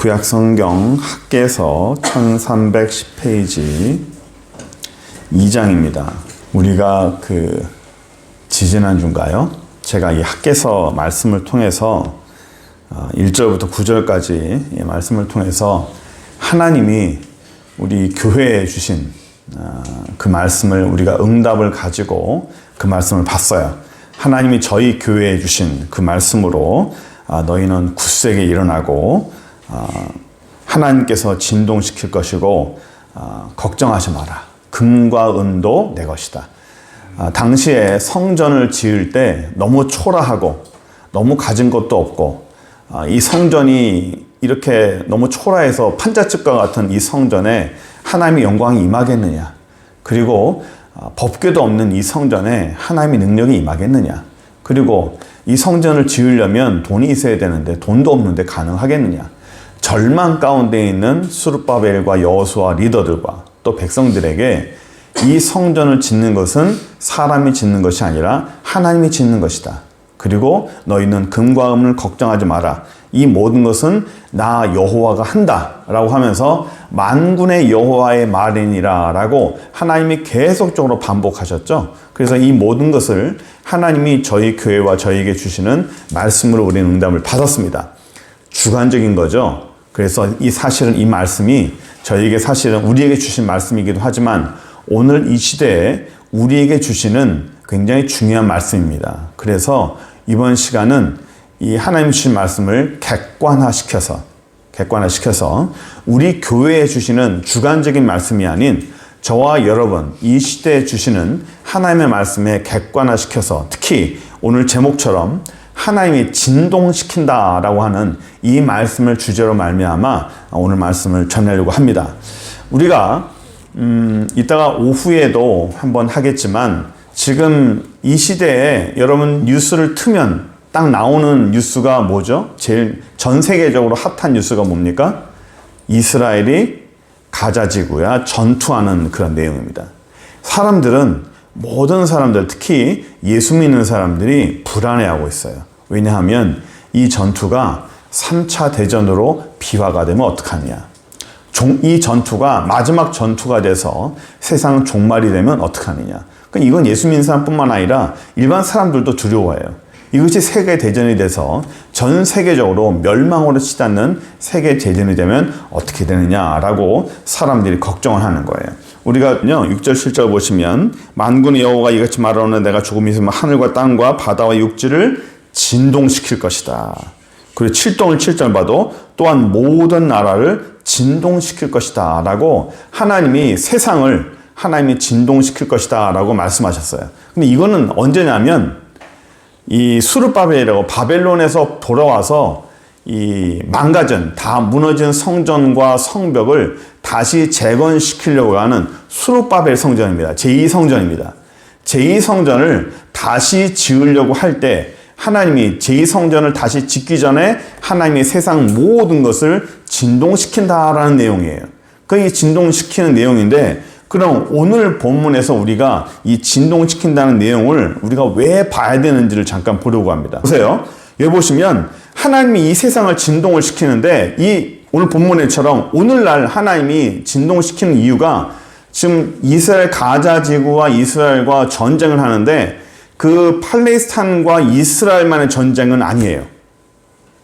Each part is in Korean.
구약성경 학개서 1310페이지 2장입니다. 우리가 지지난주인가요? 제가 이 학개서 말씀을 통해서 1절부터 9절까지 이 말씀을 통해서 하나님이 우리 교회에 주신 그 말씀을 우리가 응답을 가지고 그 말씀을 봤어요. 하나님이 저희 교회에 주신 그 말씀으로 너희는 굳세게 일어나고 하나님께서 진동시킬 것이고 걱정하지 마라. 금과 은도 내 것이다. 당시에 성전을 지을 때 너무 초라하고 너무 가진 것도 없고 이 성전이 이렇게 너무 초라해서 판잣집과 같은 이 성전에 하나님의 영광이 임하겠느냐, 그리고 법궤도 없는 이 성전에 하나님의 능력이 임하겠느냐, 그리고 이 성전을 지으려면 돈이 있어야 되는데 돈도 없는데 가능하겠느냐, 절망 가운데 있는 스룹바벨과 여호수아 리더들과 또 백성들에게 이 성전을 짓는 것은 사람이 짓는 것이 아니라 하나님이 짓는 것이다. 그리고 너희는 금과 은을 걱정하지 마라. 이 모든 것은 나 여호와가 한다 라고 하면서 만군의 여호와의 말이니라 라고 하나님이 계속적으로 반복하셨죠. 그래서 이 모든 것을 하나님이 저희 교회와 저희에게 주시는 말씀으로 우리는 응답을 받았습니다. 주관적인 거죠. 그래서 이 말씀이 저희에게 사실은 우리에게 주신 말씀이기도 하지만 오늘 이 시대에 우리에게 주시는 굉장히 중요한 말씀입니다. 그래서 이번 시간은 이 하나님 주신 말씀을 객관화시켜서 우리 교회에 주시는 주관적인 말씀이 아닌 저와 여러분 이 시대에 주시는 하나님의 말씀에 객관화시켜서 특히 오늘 제목처럼 하나님이 진동시킨다라고 하는 이 말씀을 주제로 말미암아 오늘 말씀을 전하려고 합니다. 우리가 이따가 오후에도 한번 하겠지만 지금 이 시대에 여러분 뉴스를 트면 딱 나오는 뉴스가 뭐죠? 제일 전 세계적으로 핫한 뉴스가 뭡니까? 이스라엘이 가자 지구야 전투하는 그런 내용입니다. 모든 사람들, 특히 예수 믿는 사람들이 불안해하고 있어요. 왜냐하면 이 전투가 3차 대전으로 비화가 되면 어떡하냐. 이 전투가 마지막 전투가 돼서 세상 종말이 되면 어떡하느냐. 이건 예수 믿는 사람뿐만 아니라 일반 사람들도 두려워해요. 이것이 세계 대전이 돼서 전 세계적으로 멸망으로 치닫는 세계 대전이 되면 어떻게 되느냐라고 사람들이 걱정을 하는 거예요. 우리가요 6절 7절 보시면 만군의 여호와가 이같이 말하노니 내가 조금 있으면 하늘과 땅과 바다와 육지를 진동시킬 것이다. 그리고 7동을 7절 봐도 또한 모든 나라를 진동시킬 것이다 라고 하나님이 세상을 하나님이 진동시킬 것이다 라고 말씀하셨어요. 근데 이거는 언제냐면 이 수르바벨이라고 바벨론에서 돌아와서 이 망가진 다 무너진 성전과 성벽을 다시 재건시키려고 하는 수르바벨 성전입니다. 제2성전입니다. 제2성전을 다시 지으려고 할 때 하나님이 제2성전을 다시 짓기 전에 하나님이 세상 모든 것을 진동시킨다라는 내용이에요. 이 진동시키는 내용인데 그럼 오늘 본문에서 우리가 이 진동시킨다는 내용을 우리가 왜 봐야 되는지를 잠깐 보려고 합니다. 보세요. 여기 보시면 하나님이 이 세상을 진동을 시키는데 이 오늘 본문에처럼 오늘날 하나님이 진동시키는 이유가 지금 이스라엘 가자 지구와 이스라엘과 전쟁을 하는데 그 팔레스타인과 이스라엘만의 전쟁은 아니에요.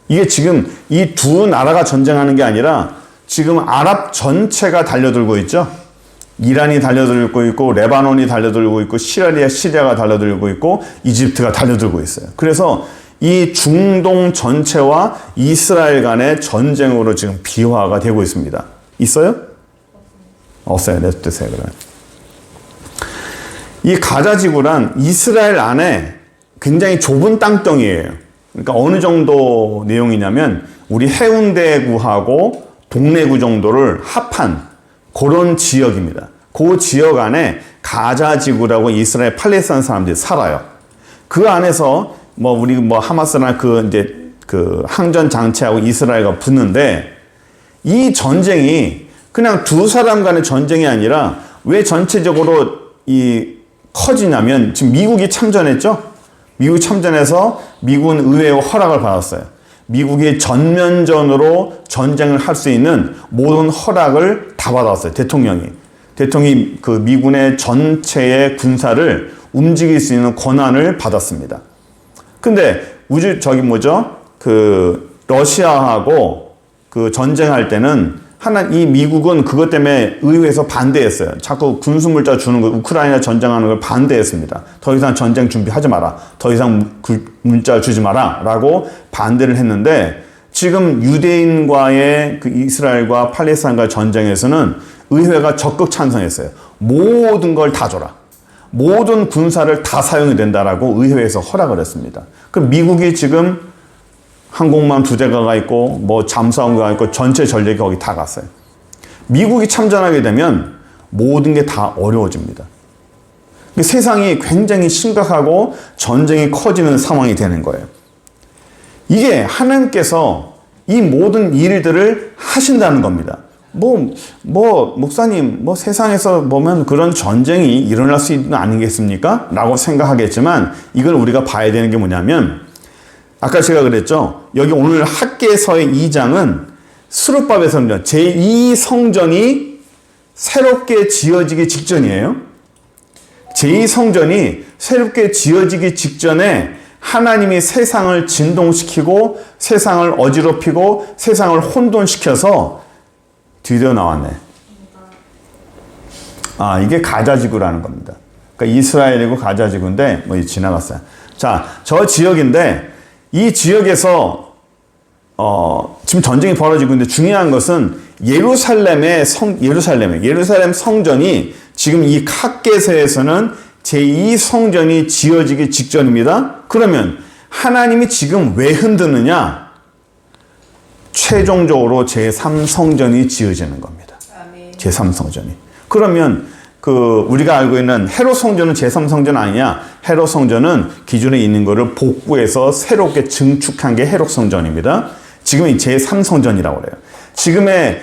이게 지금 이 두 나라가 전쟁하는 게 아니라 지금 아랍 전체가 달려들고 있죠. 이란이 달려들고 있고 레바논이 달려들고 있고 시리아가 달려들고 있고 이집트가 달려들고 있어요. 그래서 이 중동 전체와 이스라엘 간의 전쟁으로 지금 비화가 되고 있습니다. 있어요? 없어요. 내주세요. 그러면. 이 가자 지구란 이스라엘 안에 굉장히 좁은 땅덩이에요. 그러니까 어느 정도 내용이냐면 우리 해운대구하고 동래구 정도를 합한 그런 지역입니다. 그 지역 안에 가자 지구라고 이스라엘 팔레스타인 사람들이 살아요. 그 안에서 우리 하마스나 그 항전 장치하고 이스라엘과 붙는데 이 전쟁이 그냥 두 사람 간의 전쟁이 아니라 왜 전체적으로 커지냐면 지금 미국이 참전했죠? 미국이 참전해서 미국은 의회의 허락을 받았어요. 미국이 전면전으로 전쟁을 할 수 있는 모든 허락을 다 받았어요. 대통령이 그 미군의 전체의 군사를 움직일 수 있는 권한을 받았습니다. 근데 러시아하고 그 전쟁할 때는 이 미국은 그것 때문에 의회에서 반대했어요. 자꾸 군수물자 주는 거, 우크라이나 전쟁하는 걸 반대했습니다. 더 이상 전쟁 준비하지 마라. 더 이상 문자 주지 마라. 라고 반대를 했는데, 지금 유대인과의 그 이스라엘과 팔레스타인과의 전쟁에서는 의회가 적극 찬성했어요. 모든 걸 다 줘라. 모든 군사를 다 사용이 된다라고 의회에서 허락을 했습니다. 그럼 미국이 지금 항공모함 2대가 가 있고, 잠수함가 있고, 전체 전력이 거기 다 갔어요. 미국이 참전하게 되면 모든 게 다 어려워집니다. 세상이 굉장히 심각하고 전쟁이 커지는 상황이 되는 거예요. 이게 하나님께서 이 모든 일들을 하신다는 겁니다. 목사님, 세상에서 보면 그런 전쟁이 일어날 수 있는 거 아니겠습니까? 라고 생각하겠지만, 이걸 우리가 봐야 되는 게 뭐냐면, 아까 제가 그랬죠. 여기 오늘 학개서의 2장은 스룹바벨 성전, 제2성전이 새롭게 지어지기 직전이에요. 제2성전이 새롭게 지어지기 직전에 하나님이 세상을 진동시키고 세상을 어지럽히고 세상을 혼돈시켜서 드디어 나왔네. 이게 가자지구라는 겁니다. 그러니까 이스라엘이고 가자지구인데 지나갔어요. 자, 저 지역인데 이 지역에서 지금 전쟁이 벌어지고 있는데 중요한 것은 예루살렘 성전이 지금 이 학개서에서는 제2성전이 지어지기 직전입니다. 그러면 하나님이 지금 왜 흔드느냐? 최종적으로 제3성전이 지어지는 겁니다. 제3성전이. 그러면 우리가 알고 있는 헤롯 성전은 제3성전 아니냐? 헤롯 성전은 기존에 있는 거를 복구해서 새롭게 증축한 게 헤롯 성전입니다. 지금이 제3성전이라고 그래요. 지금의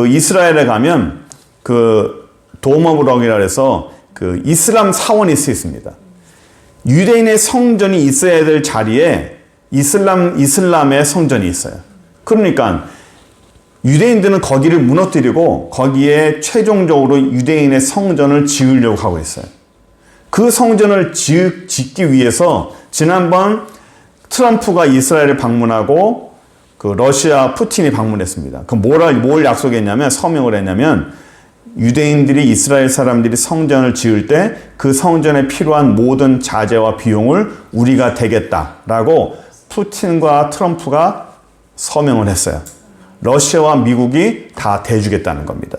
이스라엘에 가면 도마브럭이라 해서 이슬람 사원이 있습니다. 유대인의 성전이 있어야 될 자리에 이슬람의 성전이 있어요. 그러니까 유대인들은 거기를 무너뜨리고 거기에 최종적으로 유대인의 성전을 지으려고 하고 있어요. 그 성전을 짓기 위해서 지난번 트럼프가 이스라엘을 방문하고 러시아 푸틴이 방문했습니다. 뭘 약속했냐면, 서명을 했냐면, 유대인들이 이스라엘 사람들이 성전을 지을 때 그 성전에 필요한 모든 자재와 비용을 우리가 대겠다라고 푸틴과 트럼프가 서명을 했어요. 러시아와 미국이 다 대주겠다는 겁니다.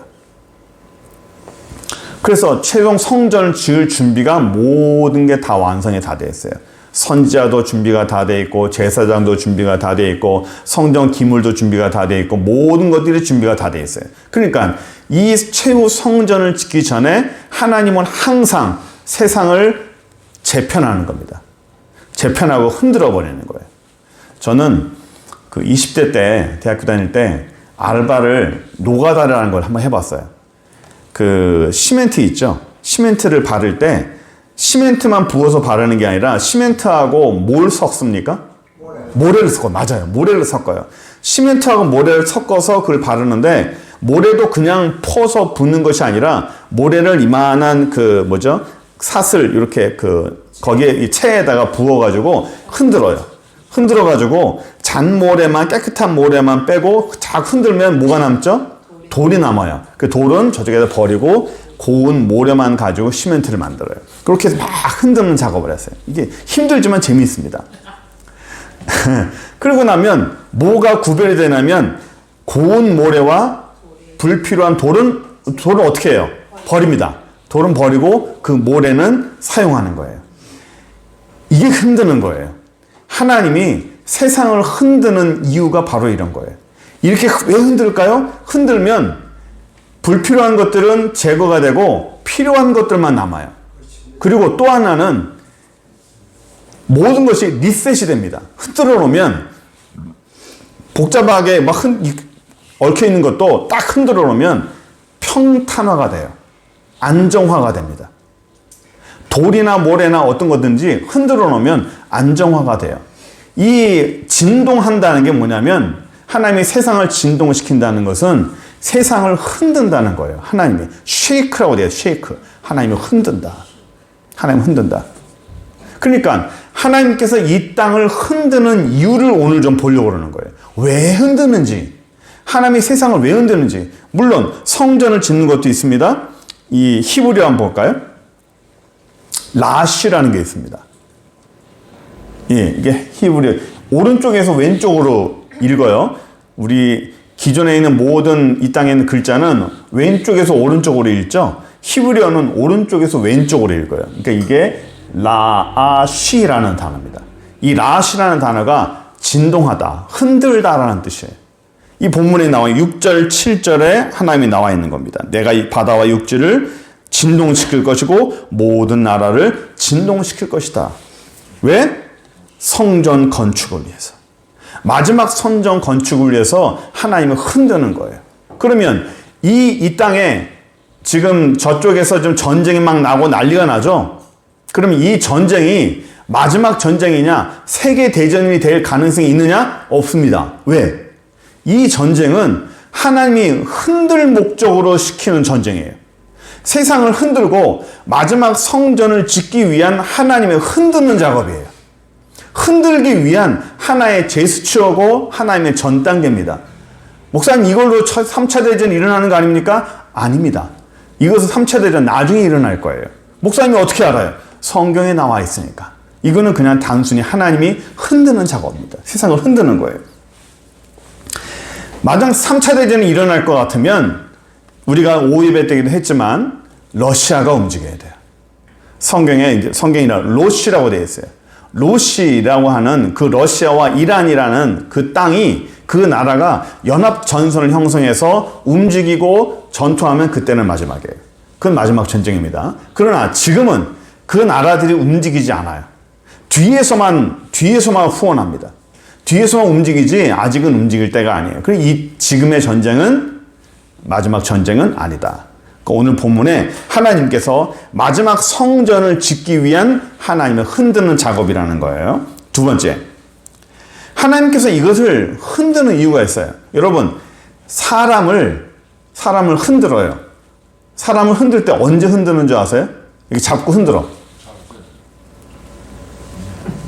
그래서 최종 성전을 지을 준비가 모든 게 다 완성이 다 돼 있어요. 선지자도 준비가 다 돼 있고, 제사장도 준비가 다 돼 있고, 성전 기물도 준비가 다 돼 있고, 모든 것들이 준비가 다 돼 있어요. 그러니까 이 최후 성전을 짓기 전에 하나님은 항상 세상을 재편하는 겁니다. 재편하고 흔들어 버리는 거예요. 저는 20대 때, 대학교 다닐 때 알바를 노가다라는 걸 한번 해봤어요. 시멘트 있죠? 시멘트를 바를 때 시멘트만 부어서 바르는 게 아니라 시멘트하고 뭘 섞습니까? 모래를 섞어요. 맞아요. 모래를 섞어요. 시멘트하고 모래를 섞어서 그걸 바르는데, 모래도 그냥 퍼서 붓는 것이 아니라 모래를 이만한 삿을 이렇게 거기에 이 체에다가 부어가지고 흔들어가지고 잔모래만, 깨끗한 모래만 빼고 쫙 흔들면 뭐가 남죠? 돌이 남아요. 그 돌은 저쪽에다 버리고 고운 모래만 가지고 시멘트를 만들어요. 그렇게 해서 막 흔드는 작업을 했어요. 이게 힘들지만 재미있습니다. 그러고 나면 뭐가 구별이 되냐면, 고운 모래와 불필요한 돌은 어떻게 해요? 버립니다. 돌은 버리고 그 모래는 사용하는 거예요. 이게 흔드는 거예요. 하나님이 세상을 흔드는 이유가 바로 이런 거예요. 이렇게 왜 흔들까요? 흔들면 불필요한 것들은 제거가 되고 필요한 것들만 남아요. 그리고 또 하나는 모든 것이 리셋이 됩니다. 흔들어 놓으면 복잡하게 막 얽혀 있는 것도 딱 흔들어 놓으면 평탄화가 돼요. 안정화가 됩니다. 돌이나 모래나 어떤 거든지 흔들어 놓으면 안정화가 돼요. 이 진동한다는 게 뭐냐면 하나님이 세상을 진동시킨다는 것은 세상을 흔든다는 거예요. 하나님이 쉐이크라고 돼요. 쉐이크. 하나님이 흔든다. 하나님 흔든다. 그러니까 하나님께서 이 땅을 흔드는 이유를 오늘 좀 보려고 그러는 거예요. 왜 흔드는지, 하나님이 세상을 왜 흔드는지. 물론 성전을 짓는 것도 있습니다. 이 히브리어 한번 볼까요? 라시라는 게 있습니다. 예, 이게 히브리어. 오른쪽에서 왼쪽으로 읽어요. 우리 기존에 있는 모든 이 땅에 있는 글자는 왼쪽에서 오른쪽으로 읽죠. 히브리어는 오른쪽에서 왼쪽으로 읽어요. 그러니까 이게 라아시라는 단어입니다. 이 라아시라는 단어가 진동하다, 흔들다라는 뜻이에요. 이 본문에 나와 6절, 7절에 하나님이 나와 있는 겁니다. 내가 이 바다와 육지를 진동시킬 것이고 모든 나라를 진동시킬 것이다. 왜? 성전 건축을 위해서. 마지막 성전 건축을 위해서 하나님을 흔드는 거예요. 그러면 이 땅에 지금 저쪽에서 좀 전쟁이 막 나고 난리가 나죠? 그러면 이 전쟁이 마지막 전쟁이냐, 세계 대전이 될 가능성이 있느냐? 없습니다. 왜? 이 전쟁은 하나님이 흔들 목적으로 시키는 전쟁이에요. 세상을 흔들고 마지막 성전을 짓기 위한 하나님의 흔드는 작업이에요. 흔들기 위한 하나의 제스처고 하나님의 전 단계입니다. 목사님, 이걸로 3차 대전이 일어나는 거 아닙니까? 아닙니다. 이것은 3차 대전 나중에 일어날 거예요. 목사님이 어떻게 알아요? 성경에 나와 있으니까. 이거는 그냥 단순히 하나님이 흔드는 작업입니다. 세상을 흔드는 거예요. 만약 3차 대전이 일어날 것 같으면 우리가 5.18 때기도 했지만 러시아가 움직여야 돼요. 성경이나 로시라고 되어 있어요. 로시라고 하는 그 러시아와 이란이라는 그 땅이, 그 나라가 연합 전선을 형성해서 움직이고 전투하면 그때는 마지막이에요. 그건 마지막 전쟁입니다. 그러나 지금은 그 나라들이 움직이지 않아요. 뒤에서만 후원합니다. 뒤에서만 움직이지 아직은 움직일 때가 아니에요. 그리고 이 지금의 전쟁은 마지막 전쟁은 아니다. 오늘 본문에 하나님께서 마지막 성전을 짓기 위한 하나님의 흔드는 작업이라는 거예요. 두 번째, 하나님께서 이것을 흔드는 이유가 있어요. 여러분, 사람을 흔들어요. 사람을 흔들 때 언제 흔드는 줄 아세요? 이렇게 잡고 흔들어.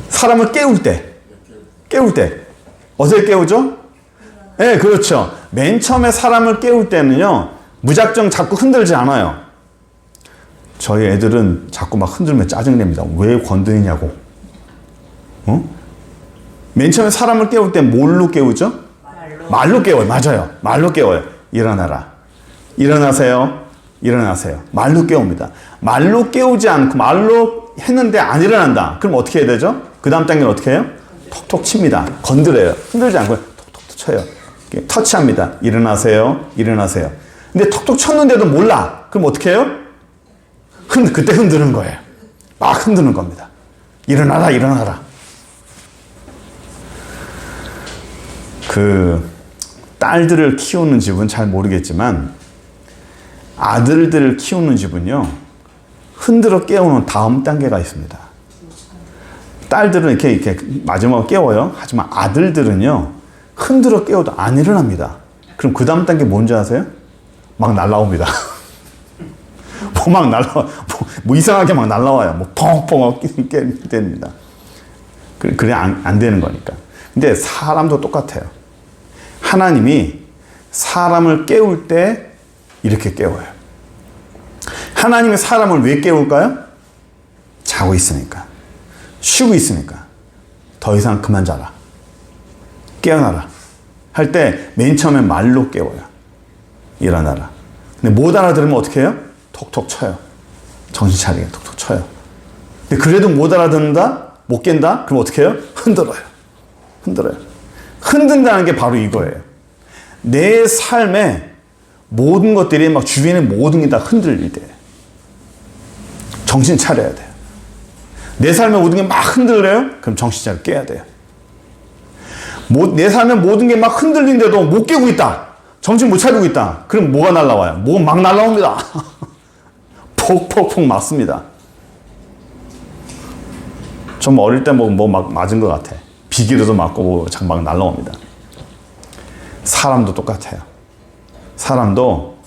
사람을 깨울 때. 어떻게 깨우죠? 네, 그렇죠. 맨 처음에 사람을 깨울 때는요, 무작정 자꾸 흔들지 않아요. 저희 애들은 자꾸 막 흔들면 짜증냅니다. 왜 건드리냐고. 맨 처음에 사람을 깨울 때 뭘로 깨우죠? 말로 깨워요. 맞아요. 말로 깨워요. 일어나라. 일어나세요. 말로 깨웁니다. 말로 깨우지 않고 말로 했는데 안 일어난다. 그럼 어떻게 해야 되죠? 그 다음 단계는 어떻게 해요? 톡톡 칩니다. 건드려요. 흔들지 않고 톡톡 쳐요. 터치합니다. 일어나세요. 근데 톡톡 쳤는데도 몰라. 그럼 어떻게 해요? 그때 흔드는 거예요. 막 흔드는 겁니다. 일어나라. 그 딸들을 키우는 집은 잘 모르겠지만 아들들을 키우는 집은요, 흔들어 깨우는 다음 단계가 있습니다. 딸들은 이렇게 마지막으로 깨워요. 하지만 아들들은요, 흔들어 깨워도 안 일어납니다. 그럼 그 다음 단계 뭔지 아세요? 막 날라옵니다. 뭐 이상하게 막 날라와요. 뭐 펑펑 깨집니다. 그래 안 되는 거니까. 근데 사람도 똑같아요. 하나님이 사람을 깨울 때 이렇게 깨워요. 하나님이 사람을 왜 깨울까요? 자고 있으니까. 쉬고 있으니까. 더 이상 그만 자라. 깨어나라. 할 때 맨 처음에 말로 깨워요. 일어나라. 근데 못 알아들으면 어떻게 해요? 톡톡 쳐요. 정신 차리게 톡톡 쳐요. 근데 그래도 못 알아듣는다? 못 깬다? 그럼 어떻게 해요? 흔들어요. 흔든다는 게 바로 이거예요. 내 삶에 모든 것들이 막 주변의 모든 게 다 흔들릴 때 정신 차려야 돼요. 내 삶의 모든 게 막 흔들려요? 그럼 정신 차려 깨야 돼요. 내 삶의 모든 게 막 흔들린데도 못 깨고 있다. 정신 못 차리고 있다. 그럼 뭐가 날라와요? 뭐가 막 날라옵니다. 폭폭폭 맞습니다. 좀 어릴 때 뭐 막 맞은 것 같아. 비기로도 맞고 막 날라옵니다. 사람도 똑같아요. 사람도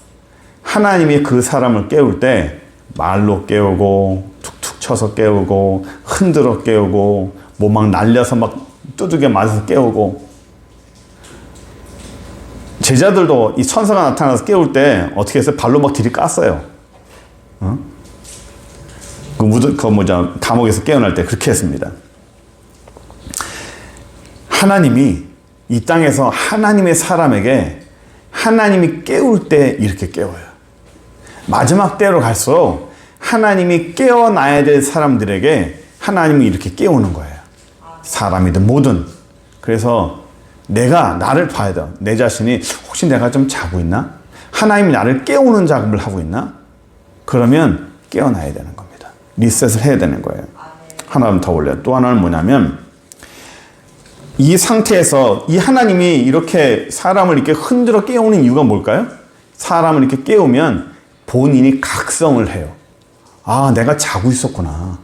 하나님이 그 사람을 깨울 때 말로 깨우고 툭툭 쳐서 깨우고 흔들어 깨우고 뭐 막 날려서 막 두들겨 맞아서 깨우고, 제자들도 이 천사가 나타나서 깨울 때 어떻게 해서 발로 막 들이깠어요. 감옥에서 깨어날 때 그렇게 했습니다. 하나님이 이 땅에서 하나님의 사람에게 하나님이 깨울 때 이렇게 깨워요. 마지막 때로 갈수록 하나님이 깨어나야 될 사람들에게 하나님이 이렇게 깨우는 거예요. 사람이든 뭐든. 그래서 나를 봐야 돼. 내 자신이 혹시 내가 좀 자고 있나? 하나님이 나를 깨우는 작업을 하고 있나? 그러면 깨어나야 되는 겁니다. 리셋을 해야 되는 거예요. 하나는 더 올려요. 또 하나는 뭐냐면, 이 상태에서 이 하나님이 이렇게 사람을 이렇게 흔들어 깨우는 이유가 뭘까요? 사람을 이렇게 깨우면 본인이 각성을 해요. 아, 내가 자고 있었구나.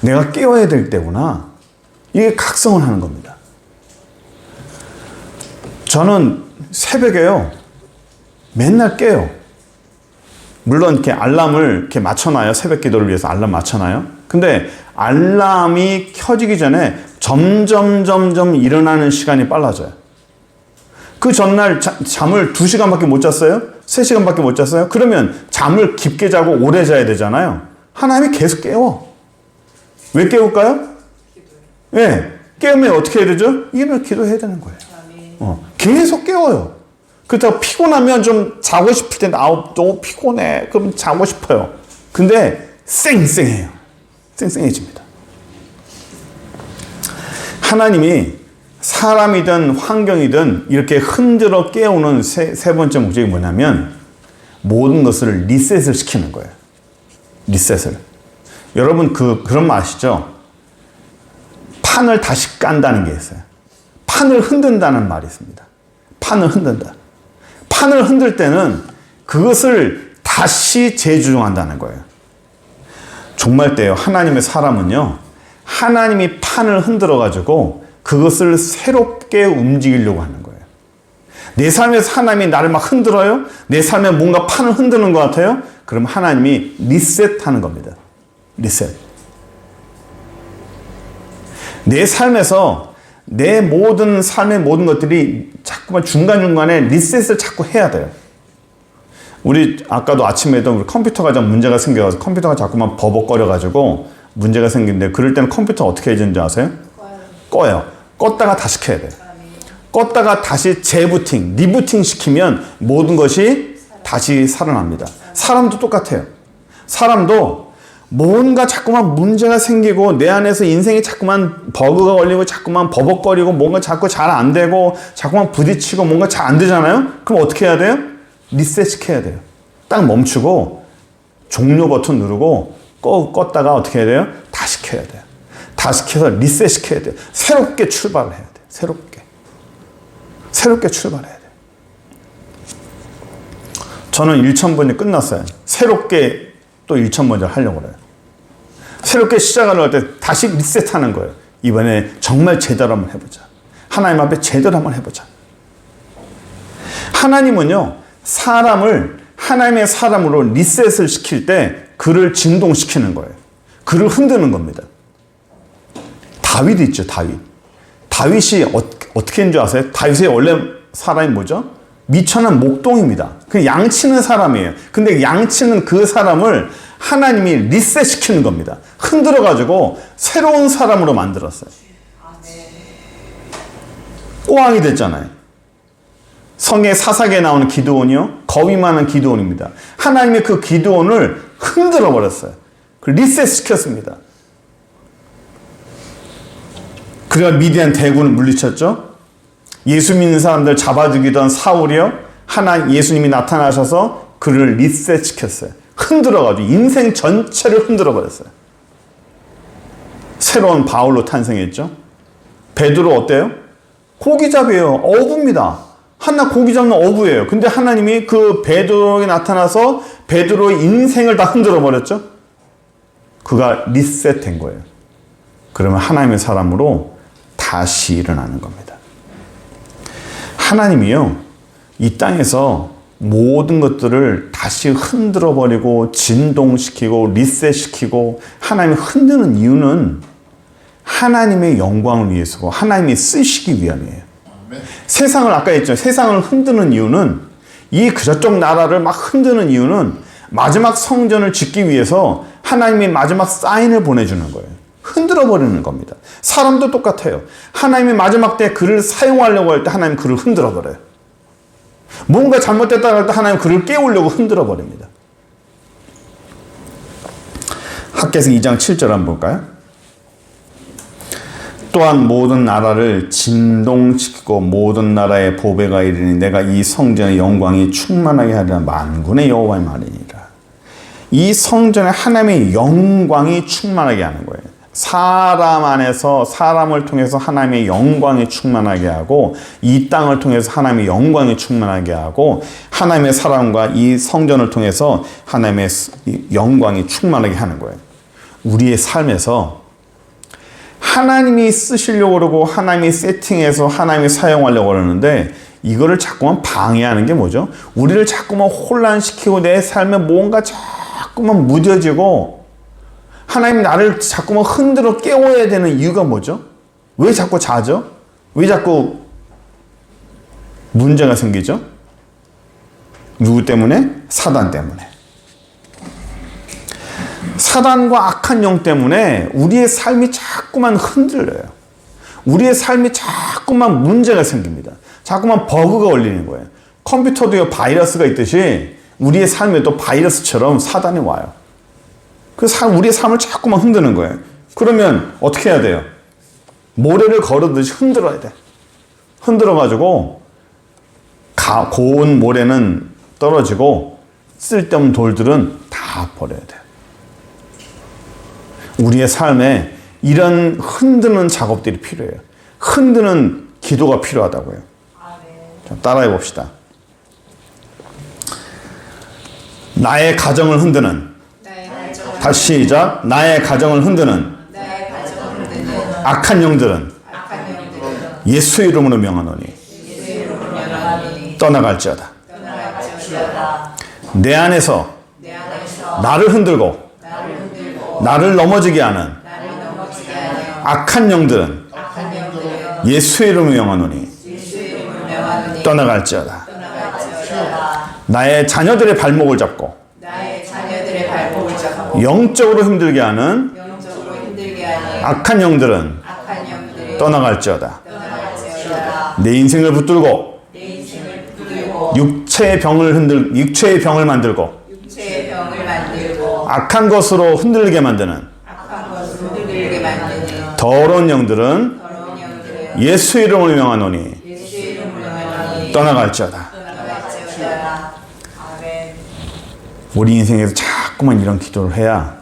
내가 깨워야 될 때구나. 이게 각성을 하는 겁니다. 저는 새벽에요, 맨날 깨요. 물론 이렇게 알람을 이렇게 맞춰놔요. 새벽 기도를 위해서 알람 맞춰놔요. 근데 알람이 켜지기 전에 점점 일어나는 시간이 빨라져요. 그 전날 잠을 2시간밖에 못 잤어요? 3시간밖에 못 잤어요? 그러면 잠을 깊게 자고 오래 자야 되잖아요. 하나님이 계속 깨워. 왜 깨울까요? 네, 깨우면 어떻게 해야 되죠? 이러면 기도해야 되는 거예요. 계속 깨워요. 그렇다고 피곤하면 좀 자고 싶을 때, 너무 피곤해. 그럼 자고 싶어요. 근데 쌩쌩해요. 쌩쌩해집니다. 하나님이 사람이든 환경이든 이렇게 흔들어 깨우는 세 번째 목적이 뭐냐면, 모든 것을 리셋을 시키는 거예요. 리셋을. 여러분 그런 말 아시죠? 판을 다시 깐다는 게 있어요. 판을 흔든다는 말이 있습니다. 판을 흔든다. 판을 흔들 때는 그것을 다시 재조정한다는 거예요. 종말 때요, 하나님의 사람은요, 하나님이 판을 흔들어 가지고 그것을 새롭게 움직이려고 하는 거예요. 내 삶에서 하나님이 나를 막 흔들어요? 내 삶에 뭔가 판을 흔드는 것 같아요? 그럼 하나님이 리셋하는 겁니다. 리셋. 내 삶에서 내 모든 삶의 모든 것들이 자꾸만 중간중간에 리셋을 자꾸 해야 돼요. 우리 아까도 아침에도 우리 컴퓨터가 좀 문제가 생겨서 컴퓨터가 자꾸만 버벅거려가지고 문제가 생기는데, 그럴 때는 컴퓨터 어떻게 해야 되는지 아세요? 꺼요. 껐다가 다시 켜야 돼요. 껐다가 다시 재부팅, 리부팅 시키면 모든 것이 다시 살아납니다. 사람도 똑같아요. 사람도 뭔가 자꾸만 문제가 생기고 내 안에서 인생이 자꾸만 버그가 걸리고 자꾸만 버벅거리고 뭔가 자꾸 잘 안 되고 자꾸만 부딪히고 뭔가 잘 안 되잖아요? 그럼 어떻게 해야 돼요? 리셋 시켜야 돼요. 딱 멈추고 종료 버튼 누르고 껐다가 어떻게 해야 돼요? 다시 켜야 돼요. 다시 켜서 리셋 시켜야 돼요. 새롭게 출발을 해야 돼요. 새롭게 출발해야 돼요. 저는 1000번이 끝났어요. 새롭게 또 1000번을 하려고 그래요. 새롭게 시작을 할 때 다시 리셋하는 거예요. 이번에 정말 제대로 한번 해보자. 하나님 앞에 제대로 한번 해보자. 하나님은요, 사람을 하나님의 사람으로 리셋을 시킬 때 그를 진동시키는 거예요. 그를 흔드는 겁니다. 다윗 있죠, 다윗. 다윗이 어떻게 했는 줄 아세요? 다윗의 원래 사람이 뭐죠? 미천한 목동입니다. 그 양치는 사람이에요. 근데 양치는 그 사람을 하나님이 리셋시키는 겁니다. 흔들어가지고 새로운 사람으로 만들었어요. 꼬왕이 됐잖아요. 성의 사사기에 나오는 기드온이요, 겁이 많은 기드온입니다. 하나님이 그 기드온을 흔들어 버렸어요. 그 리셋시켰습니다. 그래야 미디안 대군을 물리쳤죠. 예수 믿는 사람들 잡아 죽이던 사울이요, 예수님이 나타나셔서 그를 리셋시켰어요. 흔들어가지고 인생 전체를 흔들어 버렸어요. 새로운 바울로 탄생했죠. 베드로 어때요? 고기잡이에요. 어부입니다. 한낱 고기 잡는 어부예요. 근데 하나님이 그 베드로에게 나타나서 베드로의 인생을 다 흔들어 버렸죠. 그가 리셋된 거예요. 그러면 하나님의 사람으로 다시 일어나는 겁니다. 하나님이요, 이 땅에서 모든 것들을 다시 흔들어 버리고 진동시키고 리셋시키고 하나님이 흔드는 이유는 하나님의 영광을 위해서고 하나님이 쓰시기 위함이에요. 세상을 아까 했죠. 세상을 흔드는 이유는 이 저쪽 나라를 막 흔드는 이유는 마지막 성전을 짓기 위해서 하나님이 마지막 사인을 보내주는 거예요. 흔들어 버리는 겁니다. 사람도 똑같아요. 하나님이 마지막 때 그를 사용하려고 할 때 하나님 그를 흔들어 버려요. 뭔가 잘못됐다고 할 때 하나님 그를 깨우려고 흔들어 버립니다. 학개서 2장 7절 한번 볼까요? 또한 모든 나라를 진동시키고 모든 나라의 보배가 이르니 내가 이 성전의 영광이 충만하게 하리라. 만군의 여호와의 말이니라. 이 성전에 하나님의 영광이 충만하게 하는 거예요. 사람 안에서 사람을 통해서 하나님의 영광이 충만하게 하고 이 땅을 통해서 하나님의 영광이 충만하게 하고 하나님의 사람과 이 성전을 통해서 하나님의 영광이 충만하게 하는 거예요. 우리의 삶에서 하나님이 쓰시려고 그러고 하나님이 세팅해서 하나님이 사용하려고 그러는데 이거를 자꾸만 방해하는 게 뭐죠? 우리를 자꾸만 혼란시키고 내 삶에 뭔가 자꾸만 무뎌지고 하나님 나를 자꾸만 흔들어 깨워야 되는 이유가 뭐죠? 왜 자꾸 자죠? 왜 자꾸 문제가 생기죠? 누구 때문에? 사단 때문에. 사단과 악한 영 때문에 우리의 삶이 자꾸만 흔들려요. 우리의 삶이 자꾸만 문제가 생깁니다. 자꾸만 버그가 걸리는 거예요. 컴퓨터도요, 바이러스가 있듯이 우리의 삶에도 바이러스처럼 사단이 와요. 우리의 삶을 자꾸만 흔드는 거예요. 그러면 어떻게 해야 돼요? 모래를 거르듯이 흔들어야 돼. 흔들어가지고 고운 모래는 떨어지고 쓸데없는 돌들은 다 버려야 돼요. 우리의 삶에 이런 흔드는 작업들이 필요해요. 흔드는 기도가 필요하다고요. 자, 따라해 봅시다. 나의 가정을 흔드는 다시 시작. 나의 가정을 흔드는 악한 영들은 예수의 이름으로 명하노니 떠나갈지어다. 내 안에서 나를 흔들고 나를 넘어지게 하는 악한 영들은 예수의 이름으로 명하노니 떠나갈지어다. 나의 자녀들의 발목을 잡고 영적으로 힘들게 하는 악한 영들은 떠나갈지어다. 내 인생을 붙들고 육체의 병을 만들고 악한 것으로 흔들리게 만드는 더러운 영들은 예수 이름으로 명하노니 떠나갈지어다. 우리 인생에서 자꾸만 이런 기도를 해야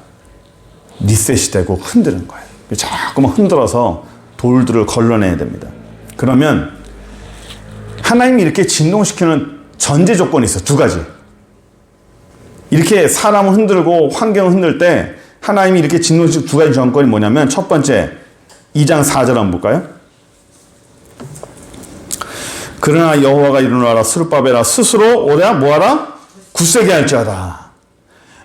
리셋이 되고 흔드는 거예요. 자꾸만 흔들어서 돌들을 걸러내야 됩니다. 그러면 하나님이 이렇게 진동시키는 전제 조건이 있어요. 두 가지. 이렇게 사람을 흔들고 환경을 흔들 때 하나님이 이렇게 진동시키는 두 가지 조건이 뭐냐면 첫 번째 2장 4절 한번 볼까요? 그러나 여호와가 이르노라 스룹바벨아 스스로 오랴 뭐하라? 굳세게 할지어다.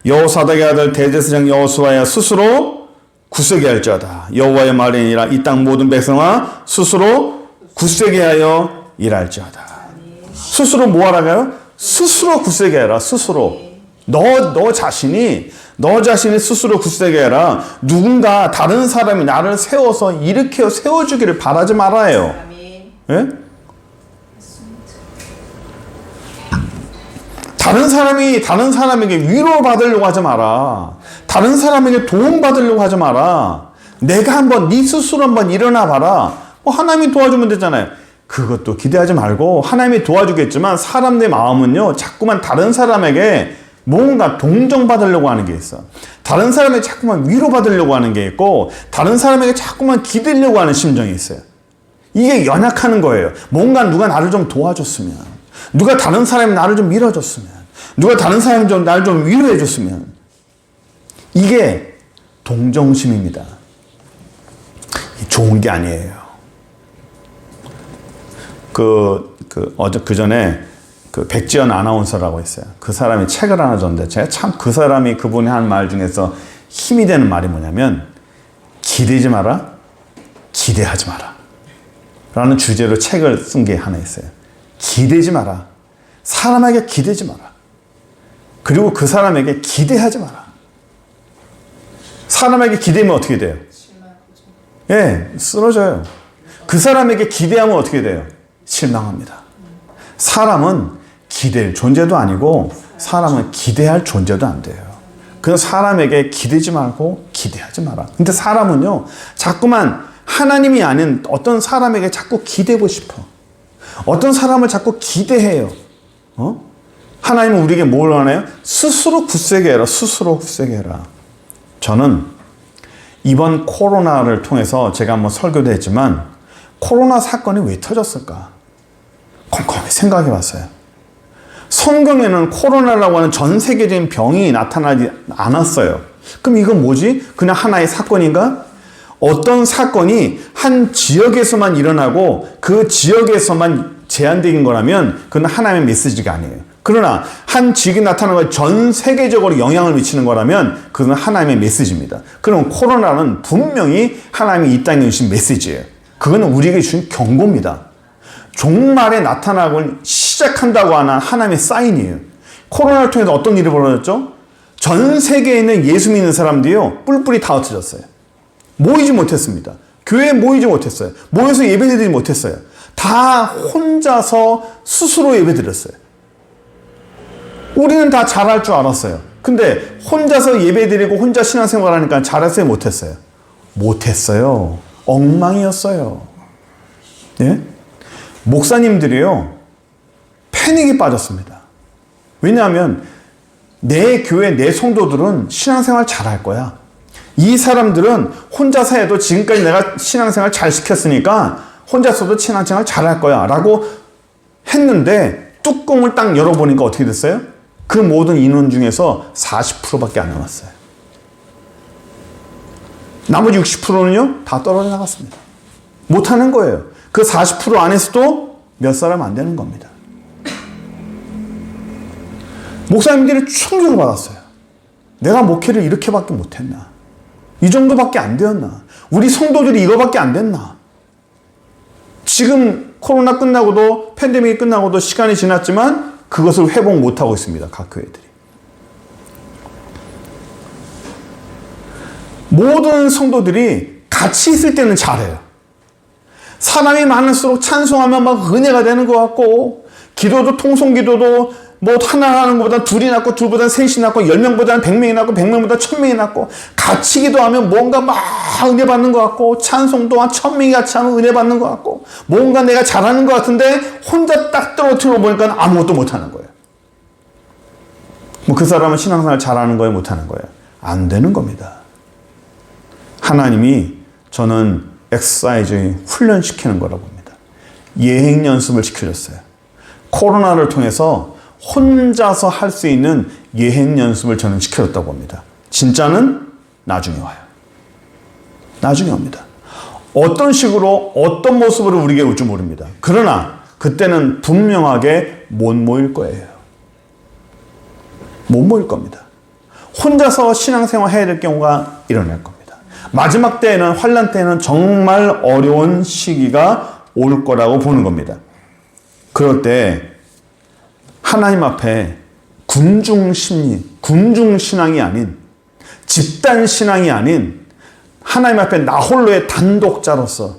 여호사닥의 아들 대제사장 여호수아야 스스로 굳세게 할지어다. 여호와의 말이니라 이 땅 모든 백성아 스스로 굳세게 하여 일할지어다. 스스로 뭐하라고요? 스스로 굳세게 해라. 스스로 너 자신이 스스로 굳세게 해라. 누군가 다른 사람이 나를 세워서 일으켜 세워주기를 바라지 말아요. 예? 다른 사람에게 위로받으려고 하지 마라. 다른 사람에게 도움받으려고 하지 마라. 내가 네 스스로 한번 일어나 봐라. 하나님이 도와주면 되잖아요. 그것도 기대하지 말고 하나님이 도와주겠지만 사람의 마음은요, 자꾸만 다른 사람에게 뭔가 동정받으려고 하는 게 있어. 다른 사람에게 자꾸만 위로받으려고 하는 게 있고 다른 사람에게 자꾸만 기대려고 하는 심정이 있어요. 이게 연약하는 거예요. 뭔가 누가 나를 좀 도와줬으면, 누가 다른 사람이 나를 좀 밀어줬으면, 누가 다른 사람이 좀 나를 좀 위로해줬으면. 이게 동정심입니다. 좋은 게 아니에요. 그 전에 그 백지연 아나운서라고 있어요. 그 사람이 책을 하나 줬는데 제가 참 그분이 한 말 중에서 힘이 되는 말이 뭐냐면 기대지 마라, 기대하지 마라 라는 주제로 책을 쓴 게 하나 있어요. 기대지 마라. 사람에게 기대지 마라. 그리고 그 사람에게 기대하지 마라. 사람에게 기대면 어떻게 돼요? 예, 쓰러져요. 그 사람에게 기대하면 어떻게 돼요? 실망합니다. 사람은 기댈 존재도 아니고 사람은 기대할 존재도 안 돼요. 그래서 사람에게 기대지 말고 기대하지 마라. 근데 사람은요, 자꾸만 하나님이 아닌 어떤 사람에게 자꾸 기대고 싶어. 어떤 사람을 자꾸 기대해요. 하나님은 우리에게 뭘 원해요? 스스로 굳세게 해라. 스스로 굳세게 해라. 저는 이번 코로나를 통해서 제가 한번 설교도 했지만 코로나 사건이 왜 터졌을까? 곰곰이 생각해 봤어요. 성경에는 코로나라고 하는 전 세계적인 병이 나타나지 않았어요. 그럼 이건 뭐지? 그냥 하나의 사건인가? 어떤 사건이 한 지역에서만 일어나고 그 지역에서만 제한된 거라면 그건 하나님의 메시지가 아니에요. 그러나 한 지역에 나타나는 건 전 세계적으로 영향을 미치는 거라면 그건 하나님의 메시지입니다. 그럼 코로나는 분명히 하나님이 이 땅에 주신 메시지예요. 그거는 우리에게 주신 경고입니다. 종말에 나타나고 시작한다고 하는 하나님의 사인이에요. 코로나를 통해서 어떤 일이 벌어졌죠? 전 세계에 있는 예수 믿는 사람들이요, 뿔뿔이 다 흩어졌어요. 모이지 못했습니다. 교회에 모이지 못했어요. 모여서 예배드리지 못했어요. 다 혼자서 스스로 예배드렸어요. 우리는 다 잘할 줄 알았어요. 근데 혼자서 예배드리고 혼자 신앙생활 하니까 잘했어요? 못했어요? 못했어요. 엉망이었어요. 예? 목사님들이요, 패닉에 빠졌습니다. 왜냐하면 내 교회, 내 성도들은 신앙생활 잘할 거야. 이 사람들은 혼자서 해도 지금까지 내가 신앙생활 잘 시켰으니까 혼자서도 신앙생활 잘할 거야 라고 했는데 뚜껑을 딱 열어보니까 어떻게 됐어요? 그 모든 인원 중에서 40%밖에 안 남았어요. 나머지 60%는요 다 떨어져 나갔습니다. 못하는 거예요. 그 40% 안에서도 몇 사람 안 되는 겁니다. 목사님들이 충격을 받았어요. 내가 목회를 이렇게밖에 못했나? 이 정도밖에 안 되었나? 우리 성도들이 이거밖에 안 됐나? 지금 코로나 끝나고도, 팬데믹이 끝나고도 시간이 지났지만 그것을 회복 못하고 있습니다. 각 교회들이. 모든 성도들이 같이 있을 때는 잘해요. 사람이 많을수록 찬송하면 막 은혜가 되는 것 같고, 기도도 통성기도도 뭐 하나 하는 것보다 둘이 낫고, 둘보다 셋이 낫고, 10명보다는 100명이 낫고, 100명보다 1000명이 낫고, 같이 기도하면 뭔가 막 은혜 받는 것 같고, 찬송도 한 1000명이 같이 하면 은혜 받는 것 같고, 뭔가 내가 잘하는 것 같은데 혼자 딱 떨어뜨려 보니까 아무것도 못하는 거예요. 뭐 그 사람은 신앙생활 잘하는 거예요, 못하는 거예요? 안 되는 겁니다. 하나님이 저는 엑서사이즈 훈련시키는 거라고 봅니다. 예행 연습을 시켜줬어요. 코로나를 통해서 혼자서 할 수 있는 예행 연습을 저는 시켜줬다고 봅니다. 진짜는 나중에 와요. 나중에 옵니다. 어떤 식으로 어떤 모습으로 우리에게 올지 모릅니다. 그러나 그때는 분명하게 못 모일 거예요. 못 모일 겁니다. 혼자서 신앙생활 해야 될 경우가 일어날 겁니다. 마지막 때에는, 환난 때에는 정말 어려운 시기가 올 거라고 보는 겁니다. 그럴 때 하나님 앞에 군중심리, 군중신앙이 아닌, 집단신앙이 아닌 하나님 앞에 나 홀로의 단독자로서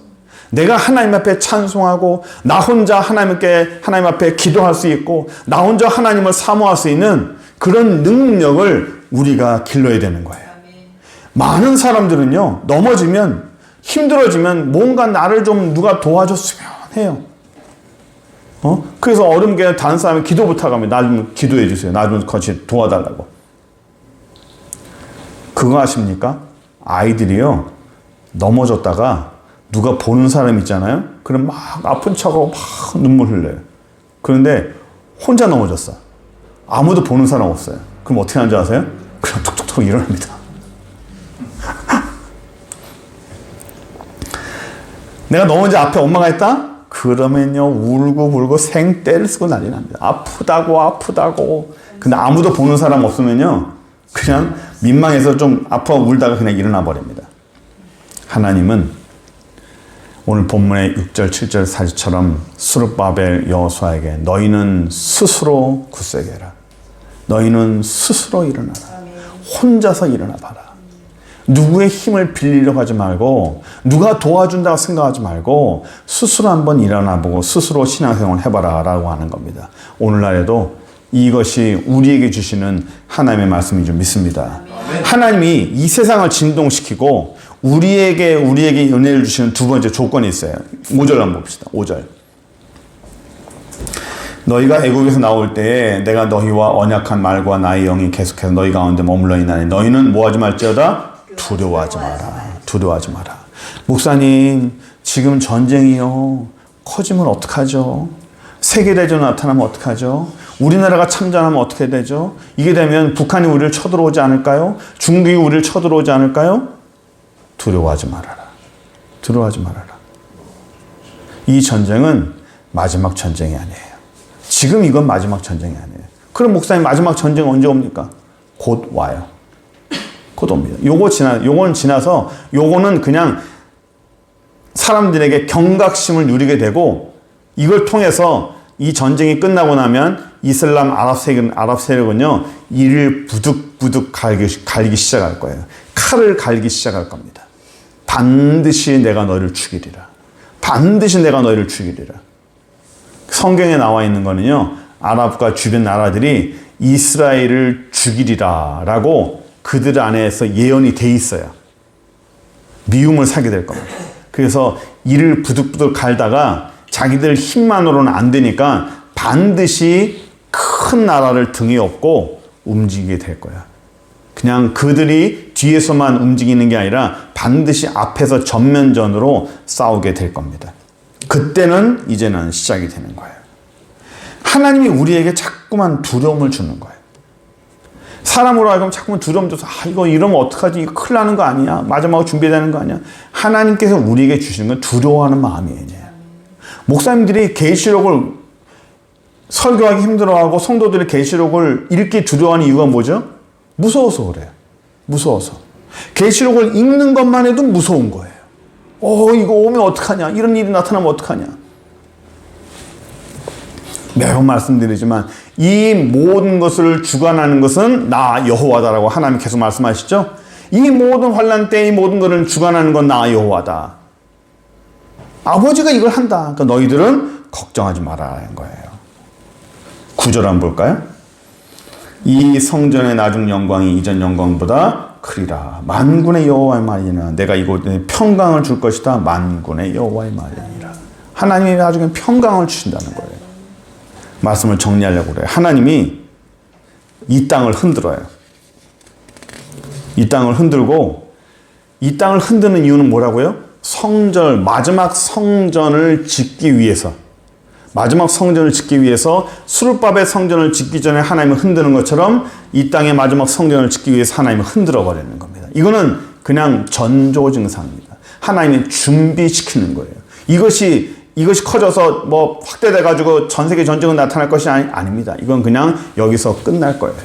내가 하나님 앞에 찬송하고 나 혼자 하나님 앞에 기도할 수 있고 나 혼자 하나님을 사모할 수 있는 그런 능력을 우리가 길러야 되는 거예요. 많은 사람들은요, 넘어지면, 힘들어지면 뭔가 나를 좀 누가 도와줬으면 해요. 그래서 어른께 다른 사람이 기도 부탁하면 나 좀 기도해 주세요. 나 좀 같이 도와달라고. 그거 아십니까? 아이들이요, 넘어졌다가 누가 보는 사람 있잖아요? 그럼 막 아픈 척하고 막 눈물 흘려요. 그런데 혼자 넘어졌어. 아무도 보는 사람 없어요. 그럼 어떻게 하는 줄 아세요? 그냥 툭툭툭 일어납니다. 내가 넘어진 앞에 엄마가 있다? 그러면요, 울고불고 생떼를 쓰고 난리 납니다. 아프다고. 근데 아무도 보는 사람 없으면요, 그냥 민망해서 좀 아파 울다가 그냥 일어나 버립니다. 하나님은 오늘 본문의 6절, 7절 사지처럼 스룹바벨 여호수아에게 너희는 스스로 굳세게 해라. 너희는 스스로 일어나라. 혼자서 일어나 봐라. 누구의 힘을 빌리려고 하지 말고 누가 도와준다고 생각하지 말고 스스로 한번 일어나 보고 스스로 신앙생활을 해봐라 라고 하는 겁니다. 오늘날에도 이것이 우리에게 주시는 하나님의 말씀인 줄 믿습니다. 하나님이 이 세상을 진동시키고 우리에게 은혜를 주시는 두 번째 조건이 있어요. 5절 한번 봅시다. 5절. 너희가 애국에서 나올 때에 내가 너희와 언약한 말과 나의 영이 계속해서 너희 가운데 머물러 있나니 너희는 뭐하지 말지어다? 두려워하지 마라. 목사님, 지금 전쟁이요. 커지면 어떡하죠? 세계대전 나타나면 어떡하죠? 우리나라가 참전하면 어떻게 되죠? 이게 되면 북한이 우리를 쳐들어오지 않을까요? 중국이 우리를 쳐들어오지 않을까요? 두려워하지 말아라. 이 전쟁은 마지막 전쟁이 아니에요. 지금 이건 마지막 전쟁이 아니에요. 그럼 목사님, 마지막 전쟁 언제 옵니까? 곧 와요. 곧 옵니다. 요건 지나서 요거는 그냥 사람들에게 경각심을 누리게 되고 이걸 통해서 이 전쟁이 끝나고 나면 이슬람 아랍 세력은요, 이를 부득부득 갈기 시작할 거예요. 칼을 갈기 시작할 겁니다. 반드시 내가 너희를 죽이리라. 성경에 나와 있는 거는요, 아랍과 주변 나라들이 이스라엘을 죽이리라 라고 그들 안에서 예언이 돼 있어요. 미움을 사게 될 겁니다. 그래서 이를 부득부득 갈다가 자기들 힘만으로는 안 되니까 반드시 큰 나라를 등에 업고 움직이게 될 거야. 그냥 그들이 뒤에서만 움직이는 게 아니라 반드시 앞에서 전면전으로 싸우게 될 겁니다. 그때는 이제는 시작이 되는 거예요. 하나님이 우리에게 자꾸만 두려움을 주는 거예요. 사람으로 하여금 자꾸만 두려움 줘서 이거 이러면 어떡하지? 이거 큰일 나는 거 아니야? 마지막으로 준비되는 거 아니야? 하나님께서 우리에게 주시는 건 두려워하는 마음이에요. 목사님들이 계시록을 설교하기 힘들어하고 성도들이 계시록을 읽기 두려워하는 이유가 뭐죠? 무서워서 그래요. 무서워서. 계시록을 읽는 것만 해도 무서운 거예요. 이거 오면 어떡하냐? 이런 일이 나타나면 어떡하냐? 매번 말씀드리지만 이 모든 것을 주관하는 것은 나 여호와다라고 하나님 계속 말씀하시죠? 이 모든 환난 때 이 모든 것을 주관하는 건 나 여호와다. 아버지가 이걸 한다. 그러니까 너희들은 걱정하지 말아라는 거예요. 9절 한번 볼까요? 이 성전의 나중 영광이 이전 영광보다 크리라. 만군의 여호와의 말이니라. 내가 이곳에 평강을 줄 것이다. 만군의 여호와의 말이니라. 하나님이 나중에 평강을 주신다는 거예요. 말씀을 정리하려고 그래요. 하나님이 이 땅을 흔들어요. 이 땅을 흔들고 이 땅을 흔드는 이유는 뭐라고요? 마지막 성전을 짓기 위해서 스룹바벨 성전을 짓기 전에 하나님을 흔드는 것처럼 이 땅의 마지막 성전을 짓기 위해서 하나님을 흔들어 버리는 겁니다. 이거는 그냥 전조 증상입니다. 하나님이 준비시키는 거예요. 이것이 커져서 확대돼 가지고 전 세계 전쟁은 나타날 것이 아닙니다. 이건 그냥 여기서 끝날 거예요.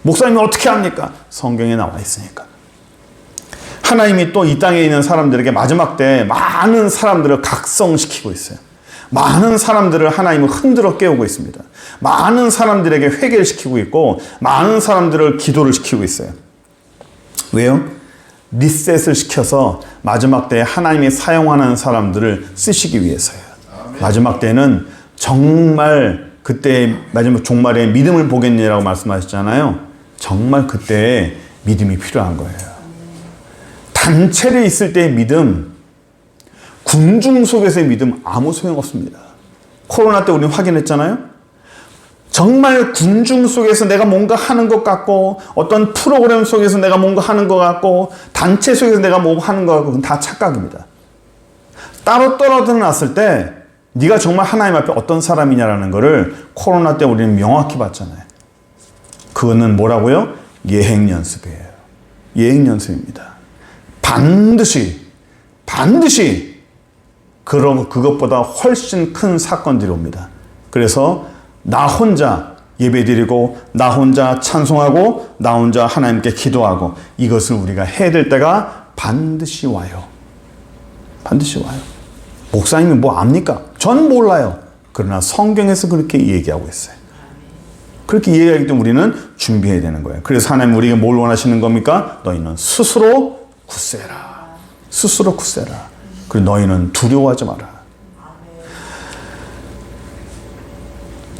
목사님이 어떻게 합니까? 성경에 나와 있으니까. 하나님이 또 이 땅에 있는 사람들에게 마지막 때 많은 사람들을 각성시키고 있어요. 많은 사람들을 하나님은 흔들어 깨우고 있습니다. 많은 사람들에게 회개를 시키고 있고 많은 사람들을 기도를 시키고 있어요. 왜요? 리셋을 시켜서 마지막 때에 하나님이 사용하는 사람들을 쓰시기 위해서요. 마지막 때는 정말 그때 마지막 종말에 믿음을 보겠느냐라고 말씀하셨잖아요. 정말 그때에 믿음이 필요한 거예요. 단체로 있을 때의 믿음, 군중 속에서의 믿음 아무 소용없습니다. 코로나 때 우리는 확인했잖아요. 정말 군중 속에서 내가 뭔가 하는 것 같고 어떤 프로그램 속에서 내가 뭔가 하는 것 같고 단체 속에서 내가 뭔가 하는 것 같고 그건 다 착각입니다. 따로 떨어져 놨을 때 네가 정말 하나님 앞에 어떤 사람이냐라는 것을 코로나 때 우리는 명확히 봤잖아요. 그거는 뭐라고요? 예행연습이에요. 예행연습입니다. 반드시 그것보다 훨씬 큰 사건들이 옵니다. 그래서 나 혼자 예배드리고 나 혼자 찬송하고 나 혼자 하나님께 기도하고 이것을 우리가 해야 될 때가 반드시 와요. 반드시 와요. 목사님이 뭐 압니까? 전 몰라요. 그러나 성경에서 그렇게 얘기하고 있어요. 그렇게 얘기하기 때문에 우리는 준비해야 되는 거예요. 그래서 하나님 우리에게 뭘 원하시는 겁니까? 너희는 스스로 굳세라. 스스로 굳세라. 그리고 너희는 두려워하지 마라.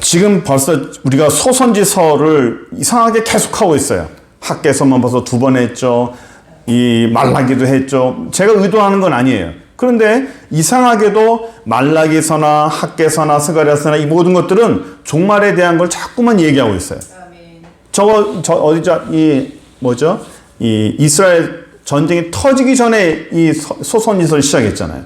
지금 벌써 우리가 소선지서를 이상하게 계속하고 있어요. 학개서만 벌써 2번 했죠. 이 말라기도 했죠. 제가 의도하는 건 아니에요. 그런데 이상하게도 말라기서나 학개서나 스가랴서나 이 모든 것들은 종말에 대한 걸 자꾸만 얘기하고 있어요. 이 이스라엘 전쟁이 터지기 전에 이 소선지서를 시작했잖아요.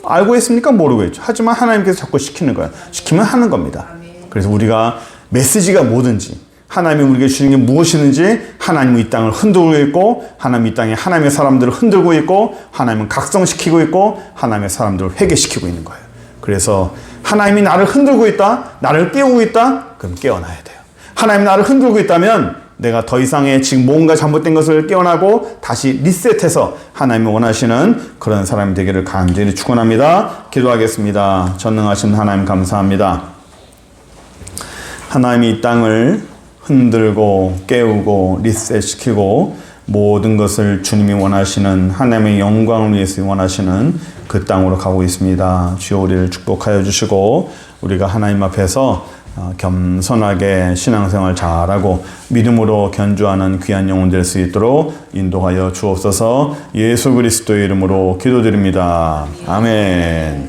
알고 있습니까? 모르고 있죠. 하지만 하나님께서 자꾸 시키는 거예요. 시키면 하는 겁니다. 그래서 우리가 메시지가 뭐든지 하나님이 우리에게 주신 게 무엇이든지 하나님은 이 땅을 흔들고 있고 하나님 이 땅에 하나님의 사람들을 흔들고 있고 하나님은 각성시키고 있고 하나님의 사람들을 회개시키고 있는 거예요. 그래서 하나님이 나를 흔들고 있다, 나를 깨우고 있다, 그럼 깨어나야 돼요. 하나님이 나를 흔들고 있다면 내가 더 이상의 지금 뭔가 잘못된 것을 깨어나고 다시 리셋해서 하나님이 원하시는 그런 사람이 되기를 간절히 축원합니다. 기도하겠습니다. 전능하신 하나님 감사합니다. 하나님이 이 땅을 흔들고 깨우고 리셋시키고 모든 것을 주님이 원하시는 하나님의 영광을 위해서 원하시는 그 땅으로 가고 있습니다. 주여 우리를 축복하여 주시고 우리가 하나님 앞에서 겸손하게 신앙생활 잘하고 믿음으로 견주하는 귀한 영혼 될 수 있도록 인도하여 주옵소서. 예수 그리스도의 이름으로 기도드립니다. 아멘.